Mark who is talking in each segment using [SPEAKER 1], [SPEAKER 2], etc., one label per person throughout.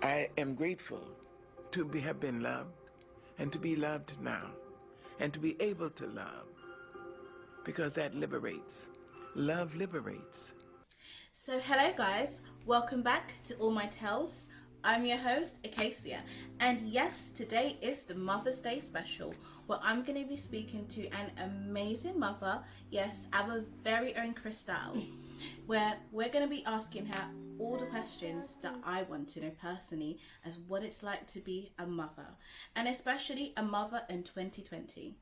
[SPEAKER 1] I am grateful to have been loved and to be loved now and to be able to love, because that liberates. Love liberates.
[SPEAKER 2] So hello guys, welcome back to All My Tales. I'm your host, Acacia, and yes, today is the Mother's Day special, where I'm going to be speaking to an amazing mother, yes, our very own Crystal, where we're going to be asking her all the questions that I want to know personally as what it's like to be a mother, and especially a mother in 2020.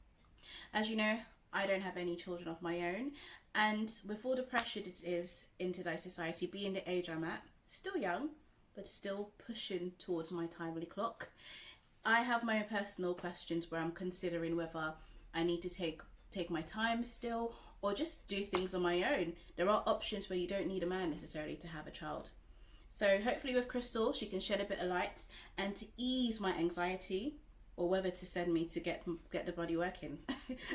[SPEAKER 2] As you know, I don't have any children of my own, and with all the pressure that is in today's society, being the age I'm at, still young, but still pushing towards my timely clock, I have my own personal questions where I'm considering whether I need to take my time still or just do things on my own. There are options where you don't need a man necessarily to have a child. So hopefully with Crystal, she can shed a bit of light and to ease my anxiety, or whether to send me to get the body working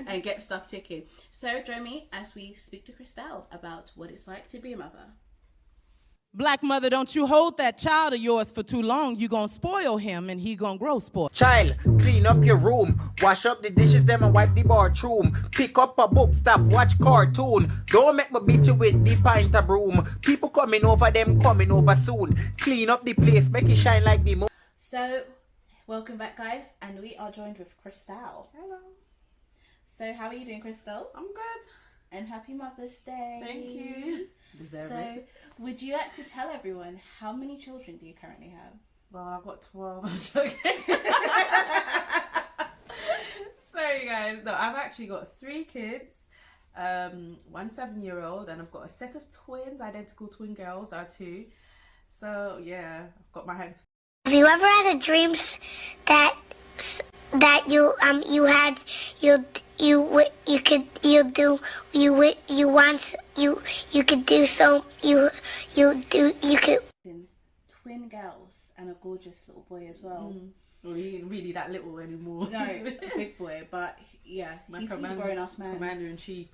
[SPEAKER 2] and get stuff ticking. So join me as we speak to Crystal about what it's like to be a mother.
[SPEAKER 3] Black mother, don't you hold that child of yours for too long. You gonna spoil him and he gonna grow spoiled.
[SPEAKER 4] Child, clean up your room. Wash up the dishes, them and wipe the bathroom. Pick up a book, stop, watch cartoon. Don't make me beat you with the pint of broom. People coming over, them coming over soon. Clean up the place, make it shine like the moon.
[SPEAKER 2] So, welcome back guys, and we are joined with Crystal.
[SPEAKER 5] Hello.
[SPEAKER 2] So how are you doing, Crystal?
[SPEAKER 5] I'm good.
[SPEAKER 2] And happy Mother's Day.
[SPEAKER 5] Thank you.
[SPEAKER 2] So, would you like to tell everyone how many children do you currently have?
[SPEAKER 5] Well, I've got 12. I'm joking. Sorry, guys. No, I've actually got 3 kids. 1 7-year-old, and I've got a set of twins, identical twin girls. There are 2. So yeah, I've got my hands.
[SPEAKER 6] Have you ever had a dream that you could
[SPEAKER 2] Twin girls and a gorgeous little boy as well.
[SPEAKER 5] Well, he ain't really that little anymore.
[SPEAKER 2] No, a big boy, but yeah, he's a grown ass man.
[SPEAKER 5] Commander in chief.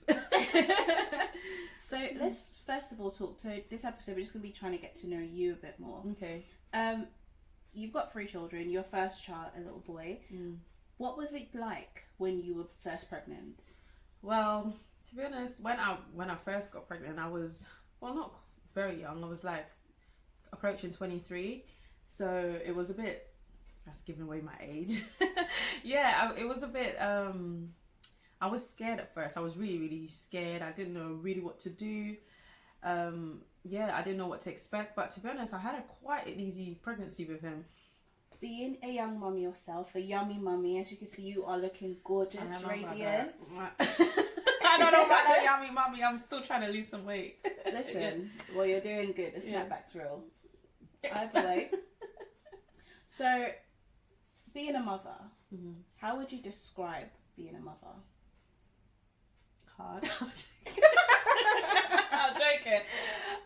[SPEAKER 2] So let's first of all talk. So this episode, we're just gonna be trying to get to know you a bit more.
[SPEAKER 5] Okay.
[SPEAKER 2] You've got 3 children. Your first child, a little boy. What was it like when you were first pregnant?
[SPEAKER 5] Well, to be honest, when I first got pregnant, I was, well, not very young. I was like approaching 23, so it was a bit, that's giving away my age. Yeah, it was a bit, I was scared at first. I was really, really scared. I didn't know really what to do. Yeah, I didn't know what to expect, but to be honest, I had quite an easy pregnancy with him.
[SPEAKER 2] Being a young mummy yourself, a yummy mummy, as you can see, you are looking gorgeous, radiant.
[SPEAKER 5] I don't know about that yummy mummy. I'm still trying to lose some weight.
[SPEAKER 2] Listen, well, you're doing good. The snapback's real. Either way. So, being a mother, how would you describe being a mother?
[SPEAKER 5] Hard. I'm joking.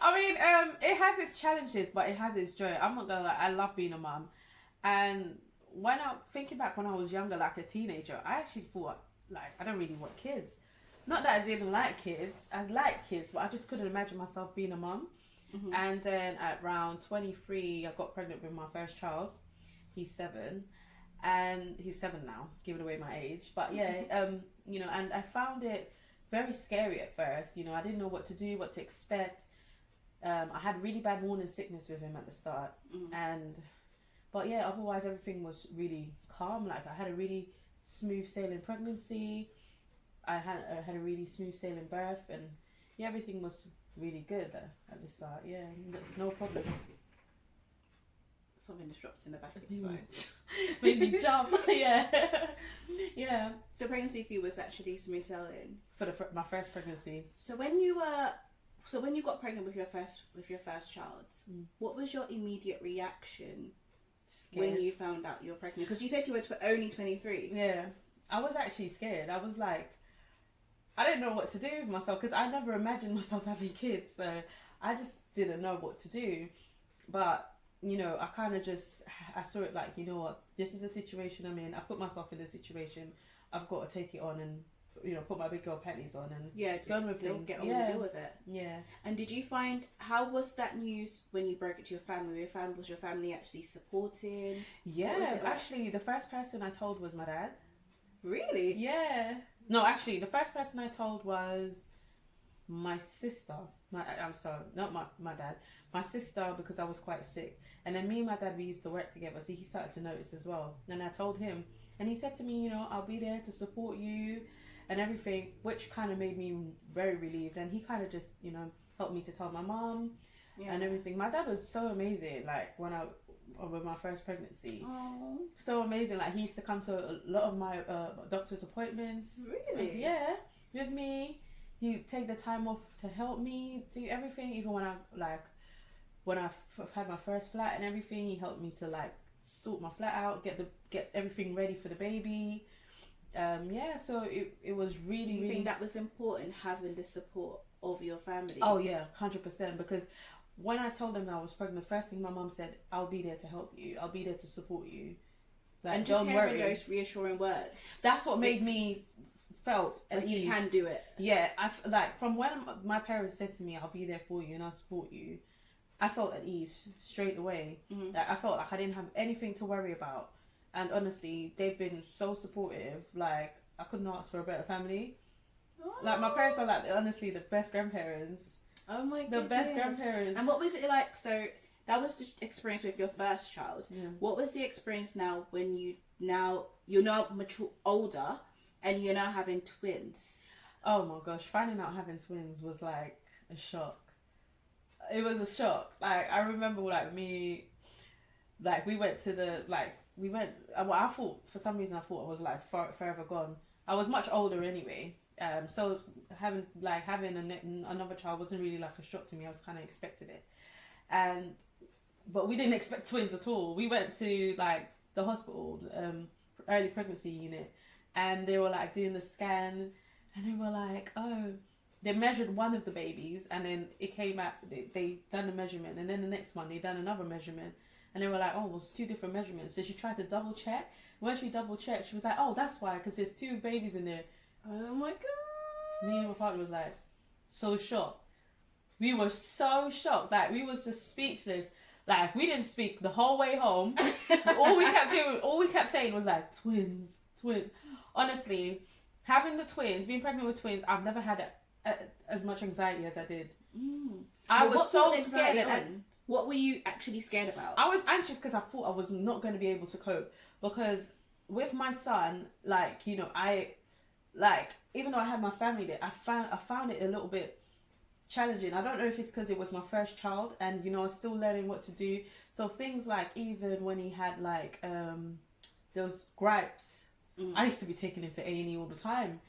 [SPEAKER 5] I mean, it has its challenges, but it has its joy. I'm not gonna lie, I love being a mum. And when I'm thinking back when I was younger, like a teenager, I actually thought, like, I don't really want kids. Not that I didn't like kids, I liked kids, but I just couldn't imagine myself being a mum. And then at around 23, I got pregnant with my first child. He's 7, and he's 7 now, giving away my age. But yeah, you know, and I found it very scary at first. You know, I didn't know what to do, what to expect. I had really bad morning sickness with him at the start, but yeah, otherwise everything was really calm. Like, I had a really smooth sailing pregnancy. I had a really smooth sailing birth, and yeah, everything was really good at the start. Yeah, no problems.
[SPEAKER 2] Something disrupts in the back. It's fine.
[SPEAKER 5] It's made me jump. Yeah, yeah.
[SPEAKER 2] So pregnancy for you was actually smooth sailing
[SPEAKER 5] For my first pregnancy.
[SPEAKER 2] So when you got pregnant with your first child, what was your immediate reaction?
[SPEAKER 5] Scared.
[SPEAKER 2] When you found out you were pregnant? Because you said you were only 23.
[SPEAKER 5] Yeah, I was actually scared. I was like, I didn't know what to do with myself, because I never imagined myself having kids, so I just didn't know what to do. But, you know, I saw it like, you know what, this is the situation I'm in. I put myself in this situation. I've got to take it on and put my big girl panties on and
[SPEAKER 2] just
[SPEAKER 5] go on with
[SPEAKER 2] deal,
[SPEAKER 5] things.
[SPEAKER 2] get on and deal with it.
[SPEAKER 5] Yeah.
[SPEAKER 2] And did you find, how was that news when you broke it to your family? Was your family actually supporting?
[SPEAKER 5] Yeah, actually, the first person I told was my dad.
[SPEAKER 2] Really?
[SPEAKER 5] Yeah. No, actually, the first person I told was my sister. I'm sorry, not my dad. My sister, because I was quite sick. And then me and my dad, we used to work together, so he started to notice as well. And I told him, and he said to me, I'll be there to support you and everything, which kind of made me very relieved. And he kind of just, helped me to tell my mom and everything. My dad was so amazing, like with my first pregnancy.
[SPEAKER 2] Oh.
[SPEAKER 5] So amazing. Like, he used to come to a lot of my doctor's appointments.
[SPEAKER 2] Really?
[SPEAKER 5] Yeah, with me. He'd take the time off to help me do everything. Even when I had my first flat and everything, he helped me to sort my flat out, get everything ready for the baby. So it was really.
[SPEAKER 2] Do you think that was important, having the support of your family?
[SPEAKER 5] Oh yeah, 100%. Because when I told them I was pregnant, the first thing my mum said, "I'll be there to help you. I'll be there to support you."
[SPEAKER 2] And just hearing those reassuring words,
[SPEAKER 5] that's what made me felt at ease.
[SPEAKER 2] You can do it.
[SPEAKER 5] Yeah, from when my parents said to me, "I'll be there for you and I'll support you," I felt at ease straight away.
[SPEAKER 2] Mm-hmm.
[SPEAKER 5] I felt like I didn't have anything to worry about. And honestly, they've been so supportive. I couldn't ask for a better family.
[SPEAKER 2] Oh.
[SPEAKER 5] My parents are honestly the best grandparents.
[SPEAKER 2] Oh my god.
[SPEAKER 5] The best grandparents.
[SPEAKER 2] And what was it like? So that was the experience with your first child.
[SPEAKER 5] Yeah.
[SPEAKER 2] What was the experience now when you're now mature, older, and you're now having twins?
[SPEAKER 5] Oh my gosh, finding out having twins was a shock. It was a shock. I remember we went to I thought, for some reason I thought I was forever gone. I was much older anyway. So having another child wasn't really a shock to me. I was kind of expecting it. But we didn't expect twins at all. We went to the hospital, early pregnancy unit, and they were doing the scan, and they were oh, they measured one of the babies, and then it came out, they done the measurement, and then the next one they done another measurement, and they were oh, well, it's two different measurements. So she tried to double check. When she double checked, she was oh, that's why, because there's two babies in there.
[SPEAKER 2] Oh my god.
[SPEAKER 5] Me and my partner was so shocked. We were so shocked. We was just speechless. We didn't speak the whole way home. all we kept saying was twins. Honestly, having the twins, being pregnant with twins, I've never had as much anxiety as I did. I was so scared.
[SPEAKER 2] What were you actually scared about?
[SPEAKER 5] I was anxious because I thought I was not going to be able to cope. Because with my son, even though I had my family there, I found it a little bit challenging. I don't know if it's because it was my first child and I was still learning what to do. So things even when he had those gripes, I used to be taken into A&E all the time.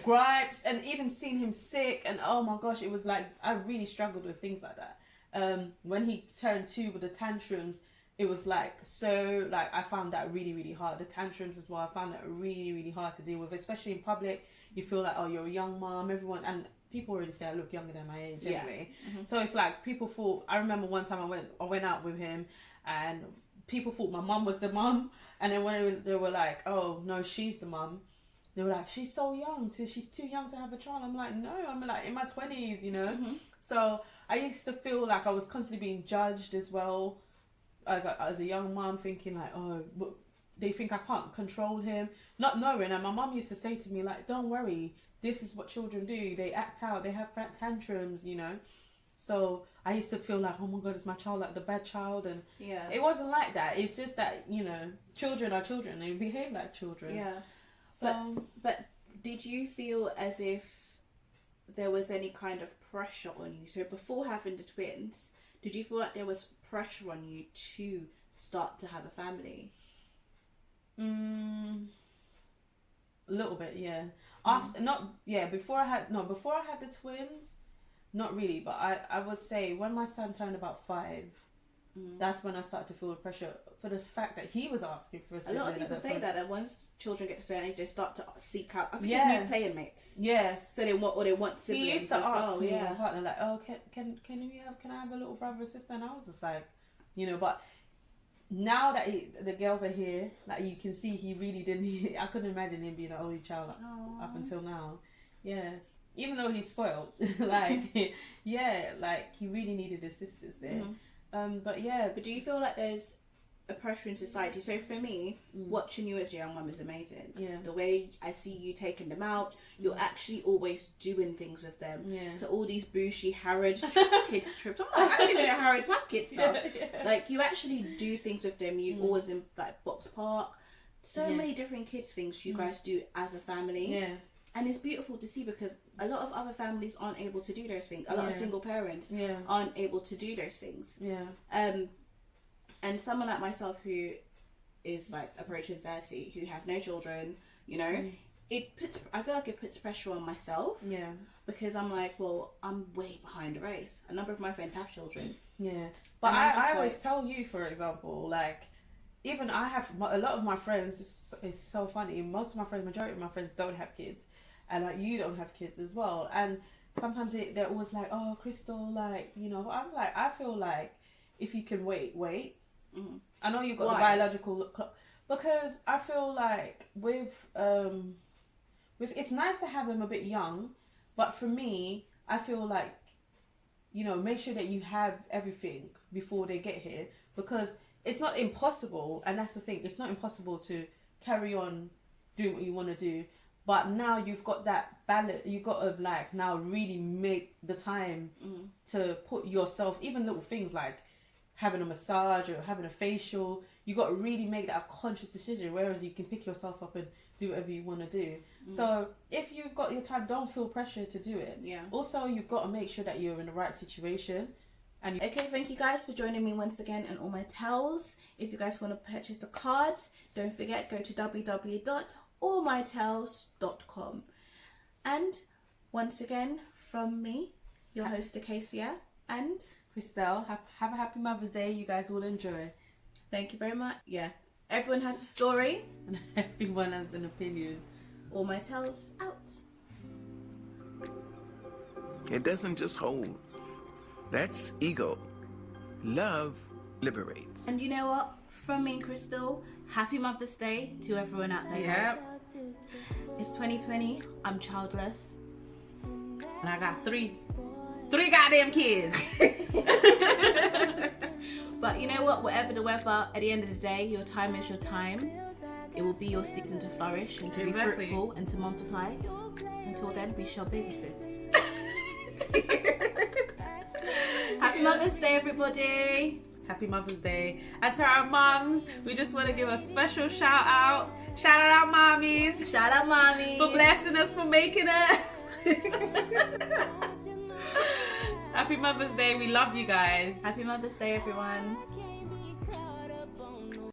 [SPEAKER 5] Gripes, and even seeing him sick, and oh my gosh, it was I really struggled with things like that. When he turned 2 with the tantrums, it was I found that really, really hard. The tantrums as well, I found that really, really hard to deal with, especially in public. You feel oh, you're a young mom, everyone, and people already say I look younger than my age anyway. Mm-hmm. So it's people thought, I remember one time I went out with him, and people thought my mum was the mum, and then when they were oh no, she's the mum. They were she's so young, she's too young to have a child. I'm no, I'm in my 20s, Mm-hmm. So I used to feel I was constantly being judged as well as a young mom, thinking oh, they think I can't control him, not knowing. And my mom used to say to me don't worry, this is what children do, they act out, they have tantrums, So I used to feel oh my god, is my child the bad child? And it wasn't like that. It's just that children are children, they behave like children.
[SPEAKER 2] Yeah.
[SPEAKER 5] So,
[SPEAKER 2] but did you feel as if there was any kind of pressure on you? So before having the twins, did you feel there was pressure on you to start to have a family?
[SPEAKER 5] A little bit, yeah. Before I had the twins, not really. But I would say when my son turned about 5, that's when I started to feel the pressure for the fact that he was asking for a sibling.
[SPEAKER 2] A lot of people say that once children get to a certain age, they start to seek out. I think it's new playing mates.
[SPEAKER 5] Yeah.
[SPEAKER 2] So they want siblings.
[SPEAKER 5] He used to ask me,
[SPEAKER 2] my
[SPEAKER 5] partner, oh, can I have a little brother or sister? And I was just but now that the girls are here, like you can see he really didn't. I couldn't imagine him being an only child up until now. Yeah, even though he's spoiled, like yeah, like he really needed his sisters there. But yeah.
[SPEAKER 2] But do you feel like there's a pressure in society? So for me, watching you as a young mum is amazing.
[SPEAKER 5] Yeah.
[SPEAKER 2] The way I see you taking them out, you're actually always doing things with them.
[SPEAKER 5] Yeah.
[SPEAKER 2] To all these bougie Harrods kids trips. I'm like, I don't even know Harrods have kids stuff.
[SPEAKER 5] Yeah.
[SPEAKER 2] Like you actually do things with them. You always in like Box Park. So many different kids things you guys do as a family.
[SPEAKER 5] Yeah.
[SPEAKER 2] And it's beautiful to see because a lot of other families aren't able to do those things. A lot of single parents aren't able to do those things.
[SPEAKER 5] Yeah.
[SPEAKER 2] And someone like myself who is like approaching 30, who have no children, you know, I feel like it puts pressure on myself.
[SPEAKER 5] Yeah.
[SPEAKER 2] Because I'm like, well, I'm way behind the race. A number of my friends have children.
[SPEAKER 5] Yeah. But
[SPEAKER 2] And
[SPEAKER 5] I always tell you, for example, like, even I have a lot of my friends, it's so funny, most of my friends, majority of my friends don't have kids. And like, you don't have kids as well. And sometimes they're always like, oh, Crystal, like, you know, I was like, I feel like if you can wait. I know you've got the biological clock, because I feel like with it's nice to have them a bit young, but for me, I feel like, you know, make sure that you have everything before they get here, because it's not impossible, and that's the thing, it's not impossible to carry on doing what you want to do, but now you've got that balance, you've got to like now really make the time to put yourself, even little things like having a massage or having a facial, you got to really make that a conscious decision, whereas you can pick yourself up and do whatever you want to do. So if you've got your time, don't feel pressure to do it. Also, you've got to make sure that you're in the right situation. And
[SPEAKER 2] Okay, thank you guys for joining me once again on All My Tales. If you guys want to purchase the cards, don't forget, go to www.allmytales.com. And once again, from me, your host Acacia, and
[SPEAKER 5] Christelle, have a happy Mother's Day. You guys will enjoy.
[SPEAKER 2] thank you very much. Yeah, everyone has a story.
[SPEAKER 5] And everyone has an opinion.
[SPEAKER 2] All My Tales out.
[SPEAKER 1] It doesn't just hold. That's ego. Love liberates.
[SPEAKER 2] And you know what? From me and Crystal, happy Mother's Day to everyone out there, guys. It's 2020. I'm childless.
[SPEAKER 5] And I got three goddamn kids.
[SPEAKER 2] But you know what? Whatever the weather, at the end of the day, your time is your time. It will be your season to flourish and to be fruitful and to multiply. Until then, we shall babysit. Happy Mother's Day, everybody.
[SPEAKER 5] Happy Mother's Day. And to our moms, we just want to give a special shout out. Shout out our mommies.
[SPEAKER 2] Shout out, mommy.
[SPEAKER 5] For blessing us, for making us. Happy Mother's Day. We love you guys.
[SPEAKER 2] Happy Mother's Day, everyone.